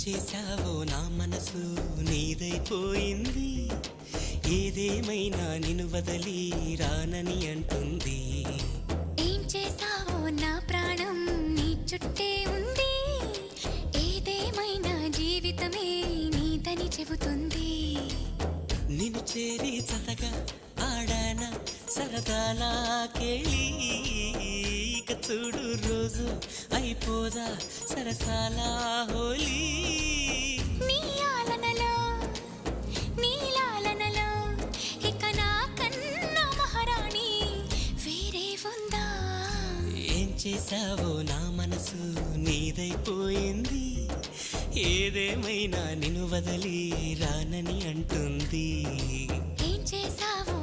చేశావో నా మనసు నీదైపోయింది, ఏదేమైనా నిన్ను వదలి రానని అంటుంది. ఏం చేశావో నా ప్రాణం నీ చుట్టే ఉంది, ఏదేమైనా జీవితమే నీదని చెబుతుంది. నిన్ను చేరి చతగా ఆడాన సరదాలా కేళి, ఇక చూడు రోజు అయిపోదా సరసాల హోలీ. నీ ఆలనలో నీ లాలనలో ఇక నా కన్నా మహారాణి వేరే ఉందా? ఏం చేశావో నా మనసు నీదైపోయింది, ఏదేమైనా నిన్ను వదలి రానని అంటుంది. ఏం చేశావో